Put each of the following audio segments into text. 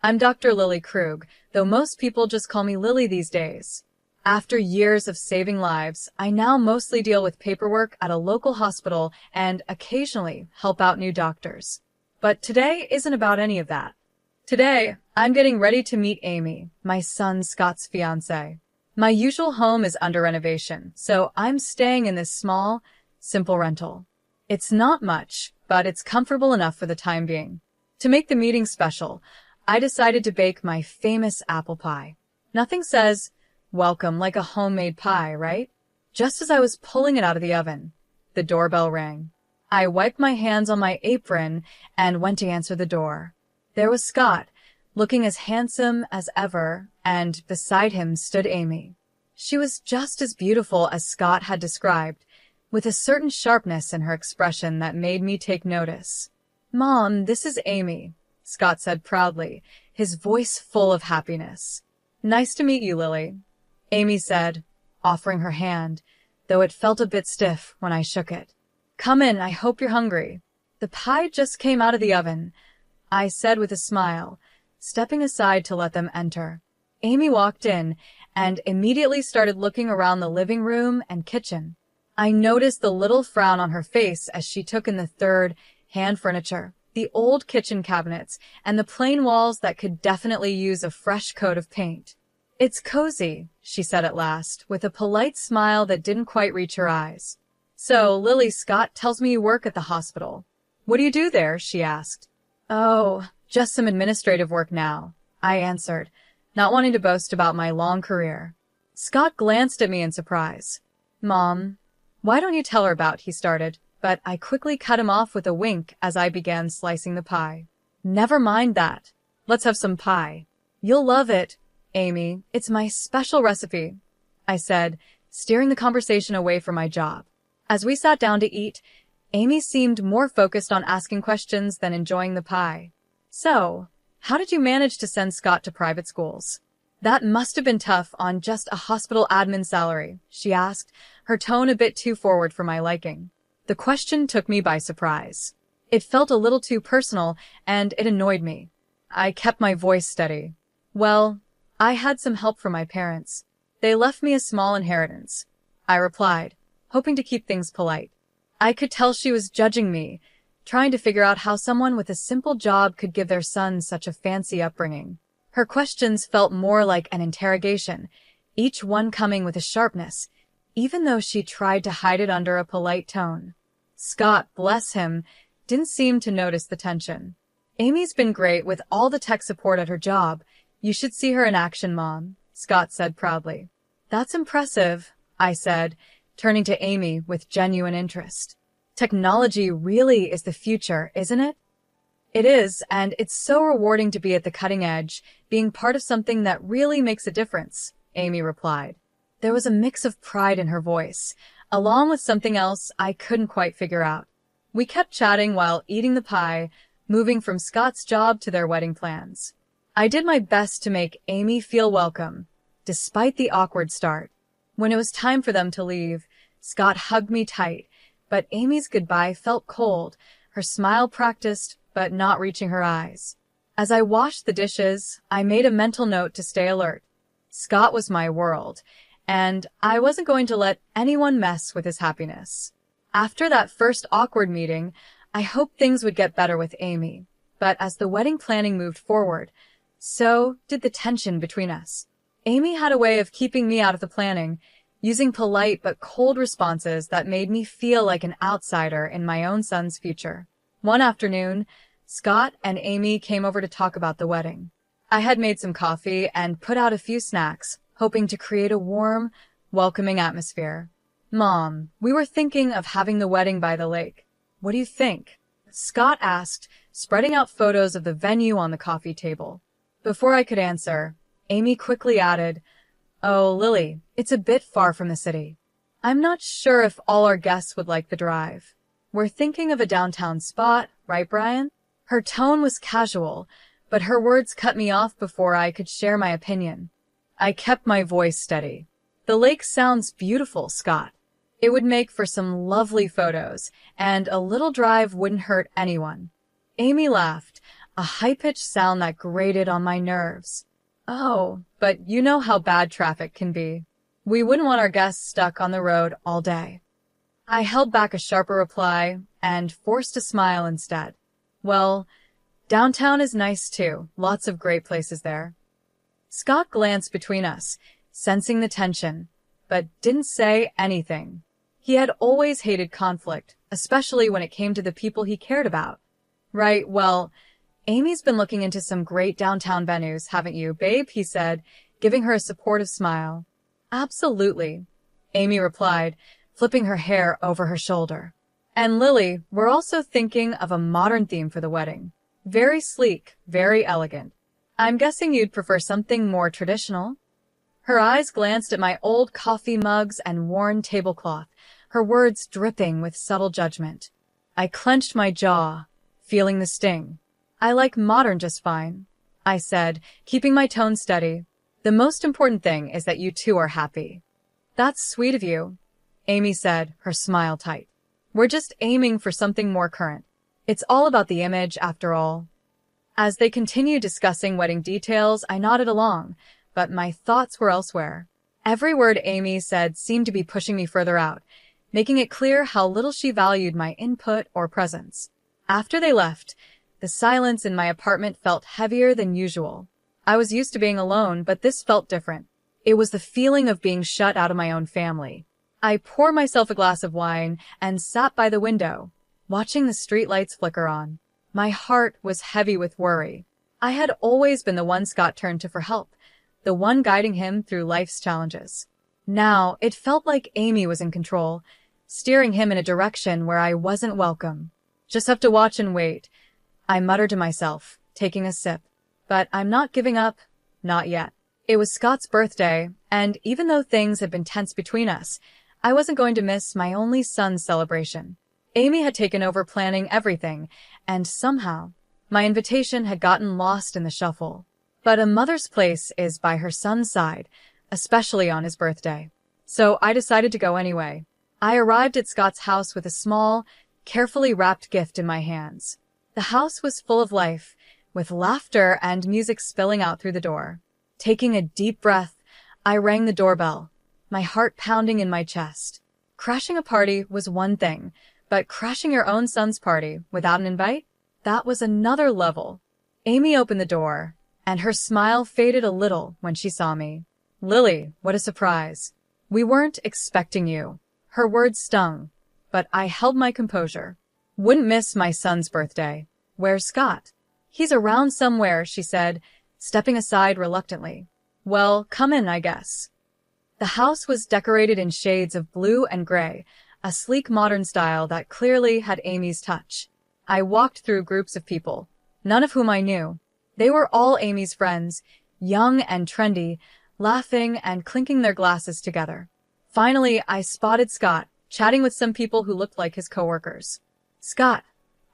I'm Dr. Lily Krug, though most people just call me Lily these days. After years of saving lives, I now mostly deal with paperwork at a local hospital and occasionally help out new doctors. But today isn't about any of that. Today, I'm getting ready to meet Amy, my son Scott's fiancée. My usual home is under renovation, so I'm staying in this small, simple rental. It's not much, but it's comfortable enough for the time being. To make the meeting special, I decided to bake my famous apple pie. Nothing says, welcome like a homemade pie, right? Just as I was pulling it out of the oven, the doorbell rang. I wiped my hands on my apron and went to answer the door. There was Scott, looking as handsome as ever, and beside him stood Amy. She was just as beautiful as Scott had described, with a certain sharpness in her expression that made me take notice. "Mom, this is Amy," Scott said proudly, his voice full of happiness. "Nice to meet you, Lily," Amy said, offering her hand, though it felt a bit stiff when I shook it. "Come in, I hope you're hungry." "The pie just came out of the oven," I said with a smile, stepping aside to let them enter. Amy walked in and immediately started looking around the living room and kitchen. I noticed the little frown on her face as she took in the third-hand furniture, the old kitchen cabinets, and the plain walls that could definitely use a fresh coat of paint. "It's cozy," she said at last, with a polite smile that didn't quite reach her eyes. "So, Lily, Scott tells me you work at the hospital. What do you do there?" she asked. "Oh, just some administrative work now," I answered, not wanting to boast about my long career. Scott glanced at me in surprise. "Mom, why don't you tell her about," he started, but I quickly cut him off with a wink as I began slicing the pie. "Never mind that. Let's have some pie. You'll love it, Amy. It's my special recipe," I said, steering the conversation away from my job. As we sat down to eat, Amy seemed more focused on asking questions than enjoying the pie. "So, how did you manage to send Scott to private schools? That must have been tough on just a hospital admin salary," she asked, her tone a bit too forward for my liking. The question took me by surprise. It felt a little too personal, and it annoyed me. I kept my voice steady. "Well, I had some help from my parents. They left me a small inheritance," I replied, hoping to keep things polite. I could tell she was judging me, trying to figure out how someone with a simple job could give their son such a fancy upbringing. Her questions felt more like an interrogation, each one coming with a sharpness, even though she tried to hide it under a polite tone. Scott, bless him, didn't seem to notice the tension. "Amy's been great with all the tech support at her job. You should see her in action, Mom," Scott said proudly. "That's impressive," I said, turning to Amy with genuine interest. "Technology really is the future, isn't it?" "It is, and it's so rewarding to be at the cutting edge, being part of something that really makes a difference," Amy replied. There was a mix of pride in her voice, along with something else I couldn't quite figure out. We kept chatting while eating the pie, moving from Scott's job to their wedding plans. I did my best to make Amy feel welcome, despite the awkward start. When it was time for them to leave, Scott hugged me tight, but Amy's goodbye felt cold, her smile practiced but not reaching her eyes. As I washed the dishes, I made a mental note to stay alert. Scott was my world, and I wasn't going to let anyone mess with his happiness. After that first awkward meeting, I hoped things would get better with Amy, but as the wedding planning moved forward, so did the tension between us. Amy had a way of keeping me out of the planning, using polite but cold responses that made me feel like an outsider in my own son's future. One afternoon, Scott and Amy came over to talk about the wedding. I had made some coffee and put out a few snacks, hoping to create a warm, welcoming atmosphere. "Mom, we were thinking of having the wedding by the lake. What do you think?" Scott asked, spreading out photos of the venue on the coffee table. Before I could answer, Amy quickly added, "Oh, Lily, it's a bit far from the city. I'm not sure if all our guests would like the drive. We're thinking of a downtown spot, right, Brian?" Her tone was casual, but her words cut me off before I could share my opinion. I kept my voice steady. "The lake sounds beautiful, Scott. It would make for some lovely photos, and a little drive wouldn't hurt anyone." Amy laughed, a high-pitched sound that grated on my nerves. Oh, but you know how bad traffic can be. We wouldn't want our guests stuck on the road all day. I held back a sharper reply and forced a smile instead. Well, downtown is nice too. Lots of great places there. Scott glanced between us, sensing the tension, but didn't say anything. He had always hated conflict, especially when it came to the people he cared about. Right, well, Amy's been looking into some great downtown venues, haven't you, babe? He said, giving her a supportive smile. Absolutely, Amy replied, flipping her hair over her shoulder. And Lily, we're also thinking of a modern theme for the wedding. Very sleek, very elegant. I'm guessing you'd prefer something more traditional. Her eyes glanced at my old coffee mugs and worn tablecloth, her words dripping with subtle judgment. I clenched my jaw, feeling the sting. I like modern just fine, I said, keeping my tone steady. The most important thing is that you two are happy. That's sweet of you, Amy said, her smile tight. We're just aiming for something more current. It's all about the image, after all. As they continued discussing wedding details, I nodded along, but my thoughts were elsewhere. Every word Amy said seemed to be pushing me further out, making it clear how little she valued my input or presence. After they left, the silence in my apartment felt heavier than usual. I was used to being alone, but this felt different. It was the feeling of being shut out of my own family. I poured myself a glass of wine and sat by the window, watching the streetlights flicker on. My heart was heavy with worry. I had always been the one Scott turned to for help, the one guiding him through life's challenges. Now, it felt like Amy was in control, steering him in a direction where I wasn't welcome. Just have to watch and wait, I muttered to myself, taking a sip. But I'm not giving up, not yet. It was Scott's birthday, and even though things had been tense between us, I wasn't going to miss my only son's celebration. Amy had taken over planning everything, and somehow, my invitation had gotten lost in the shuffle. But a mother's place is by her son's side, especially on his birthday. So I decided to go anyway. I arrived at Scott's house with a small, carefully wrapped gift in my hands. The house was full of life, with laughter and music spilling out through the door. Taking a deep breath, I rang the doorbell, my heart pounding in my chest. Crashing a party was one thing, but crashing your own son's party without an invite? That was another level. Amy opened the door, and her smile faded a little when she saw me. Lily, what a surprise. We weren't expecting you. Her words stung, but I held my composure. Wouldn't miss my son's birthday. Where's Scott? He's around somewhere, she said, stepping aside reluctantly. Well, come in, I guess. The house was decorated in shades of blue and gray, a sleek modern style that clearly had Amy's touch. I walked through groups of people, none of whom I knew. They were all Amy's friends, young and trendy, laughing and clinking their glasses together. Finally, I spotted Scott, chatting with some people who looked like his coworkers. Scott,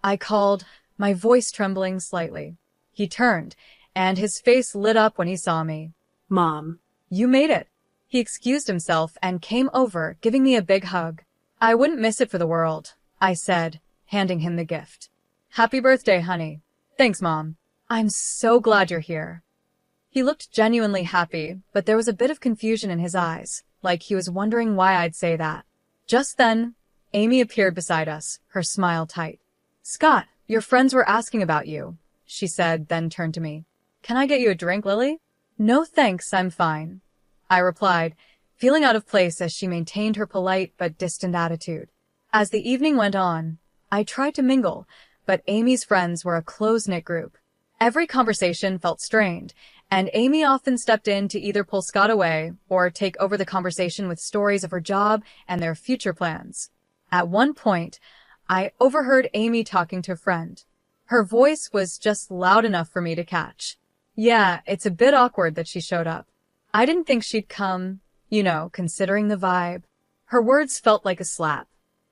I called, my voice trembling slightly. He turned, and his face lit up when he saw me. Mom. You made it. He excused himself and came over, giving me a big hug. I wouldn't miss it for the world, I said, handing him the gift. Happy birthday, honey. Thanks, Mom. I'm so glad you're here. He looked genuinely happy, but there was a bit of confusion in his eyes, like he was wondering why I'd say that. Just then, Amy appeared beside us, her smile tight. Scott, your friends were asking about you, she said, then turned to me. Can I get you a drink, Lily? No thanks, I'm fine, I replied, feeling out of place as she maintained her polite but distant attitude. As the evening went on, I tried to mingle, but Amy's friends were a close-knit group. Every conversation felt strained, and Amy often stepped in to either pull Scott away or take over the conversation with stories of her job and their future plans. At one point, I overheard Amy talking to a friend. Her voice was just loud enough for me to catch. Yeah, it's a bit awkward that she showed up. I didn't think she'd come, considering the vibe. Her words felt like a slap.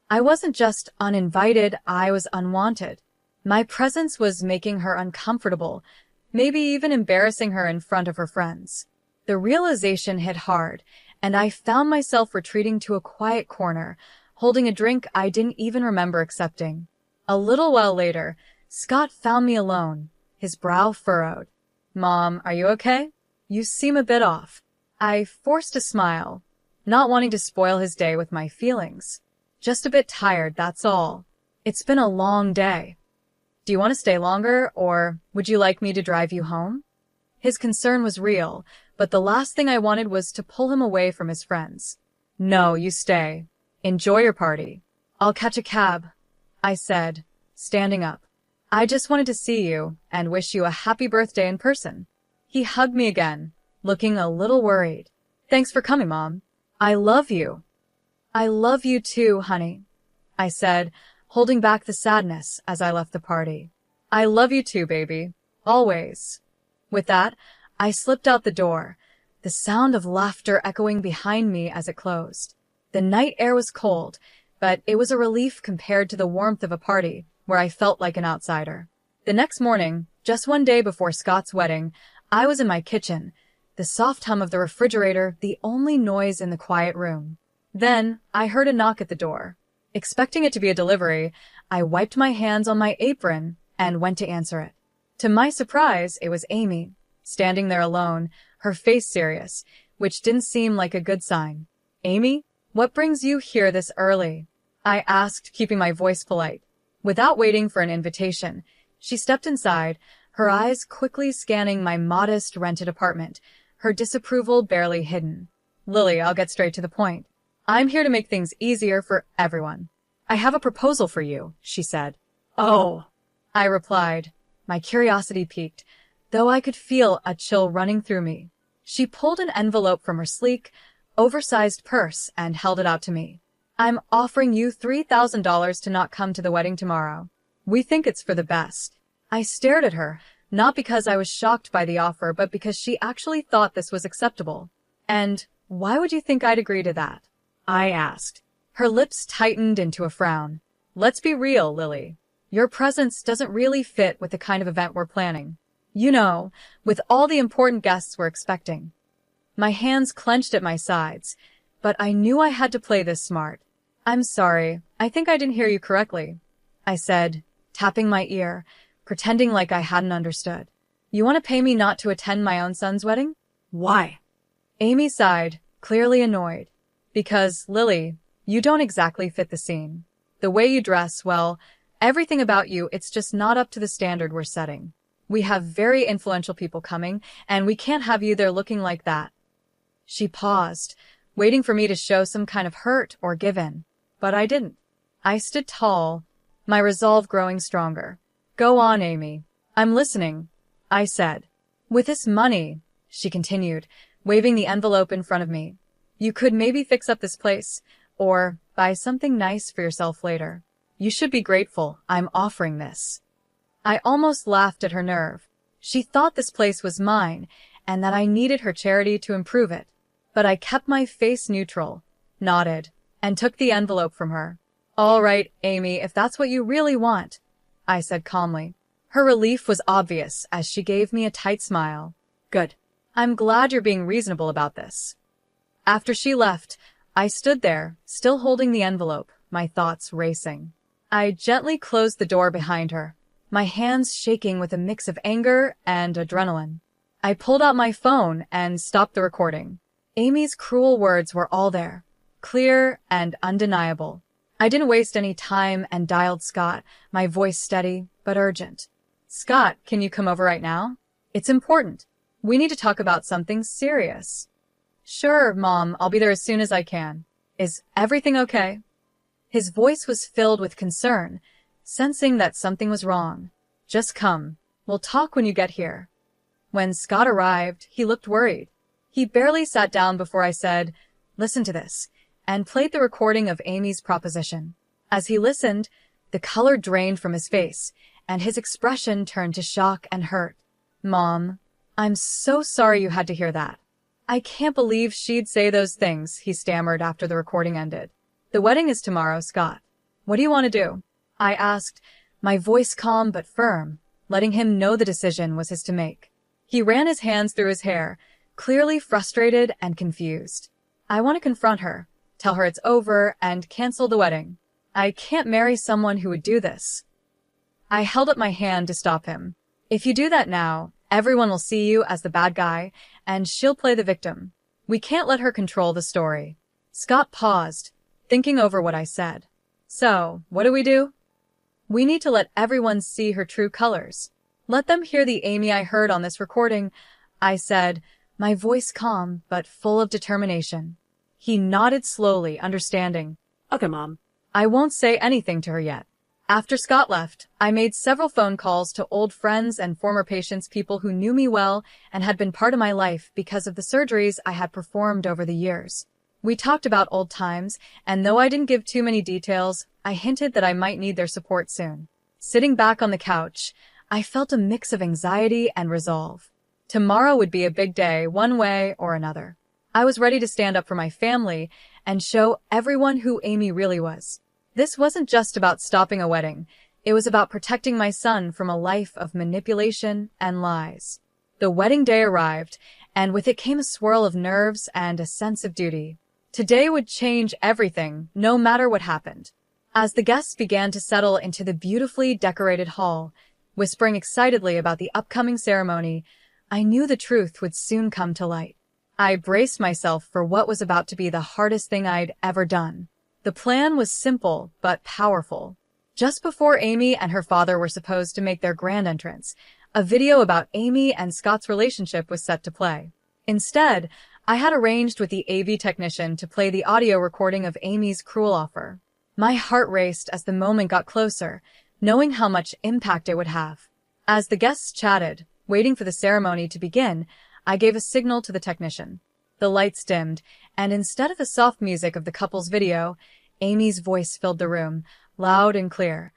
I wasn't just uninvited, I was unwanted. My presence was making her uncomfortable, maybe even embarrassing her in front of her friends. The realization hit hard, and I found myself retreating to a quiet corner, holding a drink I didn't even remember accepting. A little while later, Scott found me alone, his brow furrowed. Mom, are you okay? You seem a bit off. I forced a smile, not wanting to spoil his day with my feelings. Just a bit tired, that's all. It's been a long day. Do you want to stay longer, or would you like me to drive you home? His concern was real, but the last thing I wanted was to pull him away from his friends. No, you stay. Enjoy your party. I'll catch a cab, I said, standing up. I just wanted to see you and wish you a happy birthday in person. He hugged me again, looking a little worried. Thanks for coming, Mom. I love you. I love you too, honey, I said, holding back the sadness as I left the party. I love you too, baby. Always. With that, I slipped out the door, the sound of laughter echoing behind me as it closed. The night air was cold, but it was a relief compared to the warmth of a party where I felt like an outsider. The next morning, just one day before Scott's wedding, I was in my kitchen, the soft hum of the refrigerator the only noise in the quiet room. Then, I heard a knock at the door. Expecting it to be a delivery, I wiped my hands on my apron and went to answer it. To my surprise, it was Amy, standing there alone, her face serious, which didn't seem like a good sign. Amy, what brings you here this early? I asked, keeping my voice polite. Without waiting for an invitation, she stepped inside, her eyes quickly scanning my modest rented apartment, her disapproval barely hidden. Lily, I'll get straight to the point. I'm here to make things easier for everyone. I have a proposal for you, she said. Oh, I replied, my curiosity piqued, though I could feel a chill running through me. She pulled an envelope from her sleek, oversized purse and held it out to me. I'm offering you $3,000 to not come to the wedding tomorrow. We think it's for the best. I stared at her, not because I was shocked by the offer, but because she actually thought this was acceptable. And why would you think I'd agree to that? I asked. Her lips tightened into a frown. Let's be real, Lily. Your presence doesn't really fit with the kind of event we're planning. You know, with all the important guests we're expecting. My hands clenched at my sides, but I knew I had to play this smart. I'm sorry, I think I didn't hear you correctly, I said, tapping my ear, pretending like I hadn't understood. You want to pay me not to attend my own son's wedding? Why? Amy sighed, clearly annoyed. Because, Lily, you don't exactly fit the scene. The way you dress, well, everything about you, it's just not up to the standard we're setting. We have very influential people coming, and we can't have you there looking like that. She paused, waiting for me to show some kind of hurt or give in. But I didn't. I stood tall, my resolve growing stronger. Go on, Amy. I'm listening, I said. With this money, she continued, waving the envelope in front of me, you could maybe fix up this place, or buy something nice for yourself later. You should be grateful I'm offering this. I almost laughed at her nerve. She thought this place was mine, and that I needed her charity to improve it. But I kept my face neutral, nodded, and took the envelope from her. All right, Amy, if that's what you really want, I said calmly. Her relief was obvious as she gave me a tight smile. Good. I'm glad you're being reasonable about this. After she left, I stood there, still holding the envelope, my thoughts racing. I gently closed the door behind her, my hands shaking with a mix of anger and adrenaline. I pulled out my phone and stopped the recording. Amy's cruel words were all there, clear and undeniable. I didn't waste any time and dialed Scott, my voice steady but urgent. Scott, can you come over right now? It's important. We need to talk about something serious. Sure, Mom, I'll be there as soon as I can. Is everything okay? His voice was filled with concern, sensing that something was wrong. Just come. We'll talk when you get here. When Scott arrived, he looked worried. He barely sat down before I said, listen to this, and played the recording of Amy's proposition. As he listened, the color drained from his face, and his expression turned to shock and hurt. Mom, I'm so sorry you had to hear that. I can't believe she'd say those things, he stammered after the recording ended. The wedding is tomorrow, Scott. What do you want to do? I asked, my voice calm but firm, letting him know the decision was his to make. He ran his hands through his hair, clearly frustrated and confused. I want to confront her, tell her it's over, and cancel the wedding. I can't marry someone who would do this. I held up my hand to stop him. If you do that now, everyone will see you as the bad guy, and she'll play the victim. We can't let her control the story." Scott paused, thinking over what I said. "So, what do? We need to let everyone see her true colors. Let them hear the Amy I heard on this recording," I said, my voice calm but full of determination. He nodded slowly, understanding. "Okay, Mom." I won't say anything to her yet. After Scott left, I made several phone calls to old friends and former patients, people who knew me well and had been part of my life because of the surgeries I had performed over the years. We talked about old times, and though I didn't give too many details, I hinted that I might need their support soon. Sitting back on the couch, I felt a mix of anxiety and resolve. Tomorrow would be a big day, one way or another. I was ready to stand up for my family and show everyone who Amy really was. This wasn't just about stopping a wedding. It was about protecting my son from a life of manipulation and lies. The wedding day arrived, and with it came a swirl of nerves and a sense of duty. Today would change everything, no matter what happened. As the guests began to settle into the beautifully decorated hall, whispering excitedly about the upcoming ceremony, I knew the truth would soon come to light. I braced myself for what was about to be the hardest thing I'd ever done. The plan was simple but powerful. Just before Amy and her father were supposed to make their grand entrance, a video about Amy and Scott's relationship was set to play. Instead, I had arranged with the AV technician to play the audio recording of Amy's cruel offer. My heart raced as the moment got closer, knowing how much impact it would have. As the guests chatted, waiting for the ceremony to begin, I gave a signal to the technician. The lights dimmed, and instead of the soft music of the couple's video, Amy's voice filled the room, loud and clear.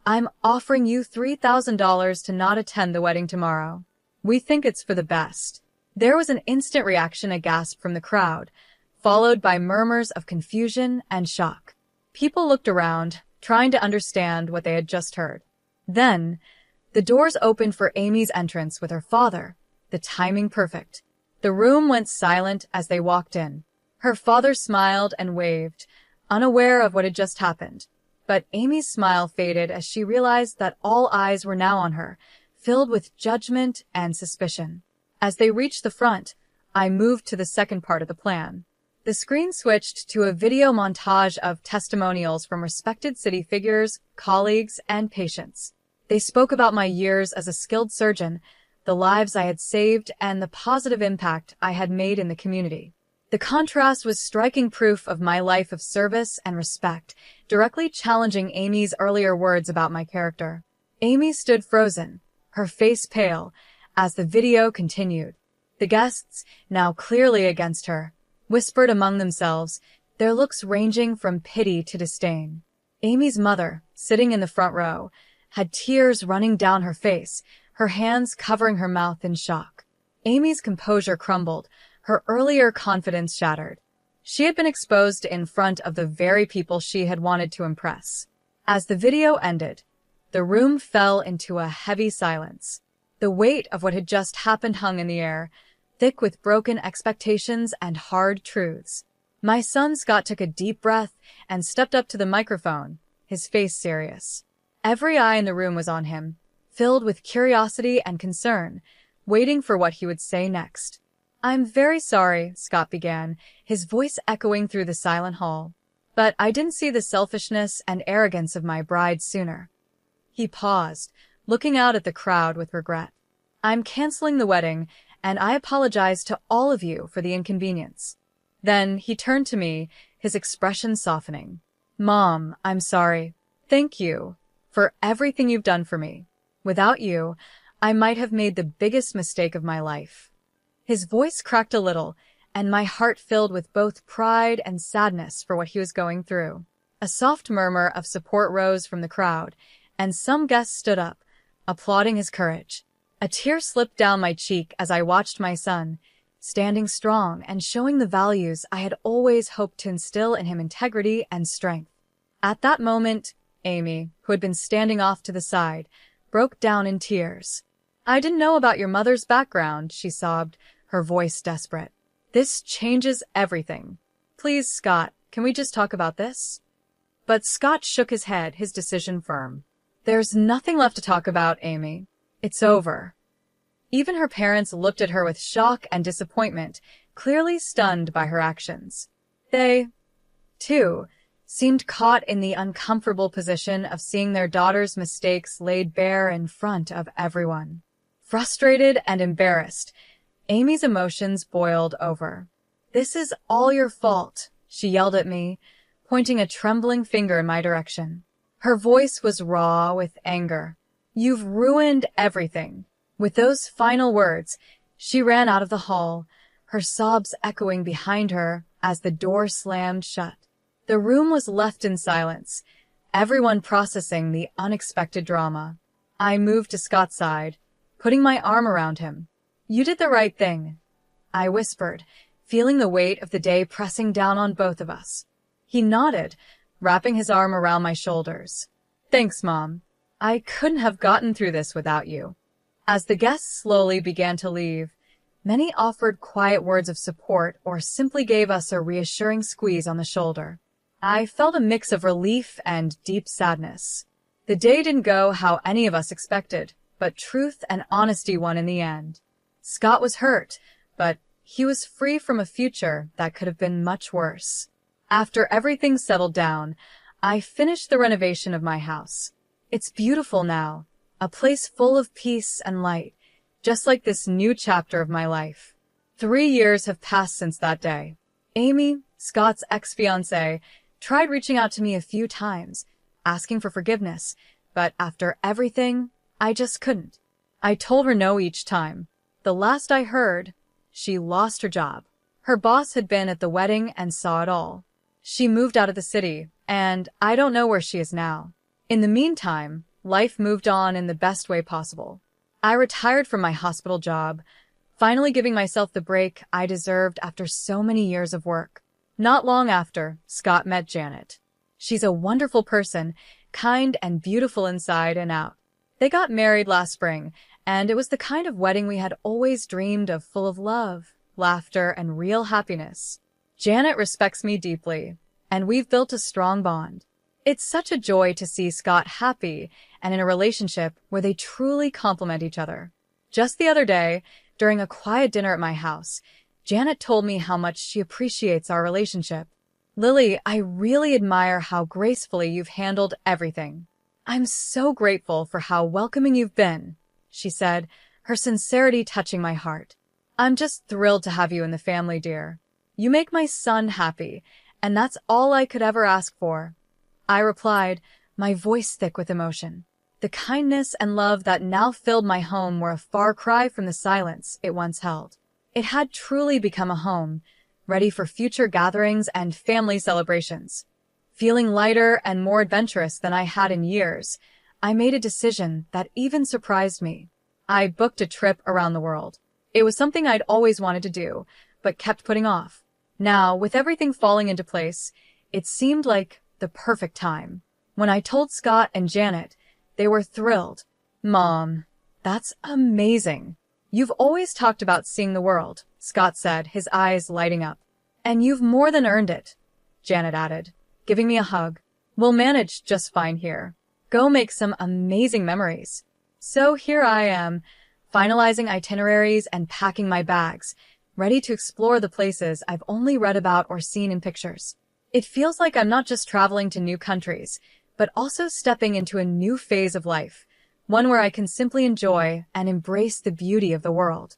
"I'm offering you $3,000 to not attend the wedding tomorrow. We think it's for the best." There was an instant reaction, a gasp from the crowd, followed by murmurs of confusion and shock. People looked around, trying to understand what they had just heard. Then, the doors opened for Amy's entrance with her father, the timing perfect. The room went silent as they walked in. Her father smiled and waved, unaware of what had just happened. But Amy's smile faded as she realized that all eyes were now on her, filled with judgment and suspicion. As they reached the front, I moved to the second part of the plan. The screen switched to a video montage of testimonials from respected city figures, colleagues, and patients. They spoke about my years as a skilled surgeon, the lives I had saved, and the positive impact I had made in the community. The contrast was striking proof of my life of service and respect, directly challenging Amy's earlier words about my character. Amy stood frozen, her face pale, as the video continued. The guests, now clearly against her, whispered among themselves, their looks ranging from pity to disdain. Amy's mother, sitting in the front row, had tears running down her face, her hands covering her mouth in shock. Amy's composure crumbled, her earlier confidence shattered. She had been exposed in front of the very people she had wanted to impress. As the video ended, the room fell into a heavy silence. The weight of what had just happened hung in the air, thick with broken expectations and hard truths. My son Scott took a deep breath and stepped up to the microphone, his face serious. Every eye in the room was on him, filled with curiosity and concern, waiting for what he would say next. "I'm very sorry," Scott began, his voice echoing through the silent hall. "But I didn't see the selfishness and arrogance of my bride sooner." He paused, looking out at the crowd with regret. "I'm canceling the wedding, and I apologize to all of you for the inconvenience." Then he turned to me, his expression softening. "Mom, I'm sorry. Thank you for everything you've done for me. Without you, I might have made the biggest mistake of my life." His voice cracked a little, and my heart filled with both pride and sadness for what he was going through. A soft murmur of support rose from the crowd, and some guests stood up, applauding his courage. A tear slipped down my cheek as I watched my son, standing strong and showing the values I had always hoped to instill in him: integrity and strength. At that moment, Amy, who had been standing off to the side, broke down in tears. "I didn't know about your mother's background," she sobbed, her voice desperate. "This changes everything. Please, Scott, can we just talk about this?" But Scott shook his head, his decision firm. "There's nothing left to talk about, Amy. It's over. Even her parents looked at her with shock and disappointment, clearly stunned by her actions. They, too, seemed caught in the uncomfortable position of seeing their daughter's mistakes laid bare in front of everyone. Frustrated and embarrassed, Amy's emotions boiled over. "This is all your fault," she yelled at me, pointing a trembling finger in my direction. Her voice was raw with anger. "You've ruined everything." With those final words, she ran out of the hall, her sobs echoing behind her as the door slammed shut. The room was left in silence, everyone processing the unexpected drama. I moved to Scott's side, putting my arm around him. "You did the right thing," I whispered, feeling the weight of the day pressing down on both of us. He nodded, wrapping his arm around my shoulders. "Thanks, Mom. I couldn't have gotten through this without you." As the guests slowly began to leave, many offered quiet words of support or simply gave us a reassuring squeeze on the shoulder. I felt a mix of relief and deep sadness. The day didn't go how any of us expected, but truth and honesty won in the end. Scott was hurt, but he was free from a future that could have been much worse. After everything settled down, I finished the renovation of my house. It's beautiful now, a place full of peace and light, just like this new chapter of my life. 3 years have passed since that day. Amy, Scott's ex-fiancée, tried reaching out to me a few times, asking for forgiveness, but after everything, I just couldn't. I told her no each time. The last I heard, she lost her job. Her boss had been at the wedding and saw it all. She moved out of the city, and I don't know where she is now. In the meantime, life moved on in the best way possible. I retired from my hospital job, finally giving myself the break I deserved after so many years of work. Not long after, Scott met Janet. She's a wonderful person, kind and beautiful inside and out. They got married last spring, and it was the kind of wedding we had always dreamed of, full of love, laughter, and real happiness. Janet respects me deeply, and we've built a strong bond. It's such a joy to see Scott happy and in a relationship where they truly complement each other. Just the other day, during a quiet dinner at my house, Janet told me how much she appreciates our relationship. "Lily, I really admire how gracefully you've handled everything. I'm so grateful for how welcoming you've been," she said, her sincerity touching my heart. "I'm just thrilled to have you in the family, dear. You make my son happy, and that's all I could ever ask for." I replied, my voice thick with emotion. The kindness and love that now filled my home were a far cry from the silence it once held. It had truly become a home, ready for future gatherings and family celebrations. Feeling lighter and more adventurous than I had in years, I made a decision that even surprised me. I booked a trip around the world. It was something I'd always wanted to do, but kept putting off. Now, with everything falling into place, it seemed like the perfect time. When I told Scott and Janet, they were thrilled. "Mom, that's amazing. You've always talked about seeing the world," Scott said, his eyes lighting up. "And you've more than earned it," Janet added, giving me a hug. "We'll manage just fine here. Go make some amazing memories." So here I am, finalizing itineraries and packing my bags, ready to explore the places I've only read about or seen in pictures. It feels like I'm not just traveling to new countries, but also stepping into a new phase of life, one where I can simply enjoy and embrace the beauty of the world.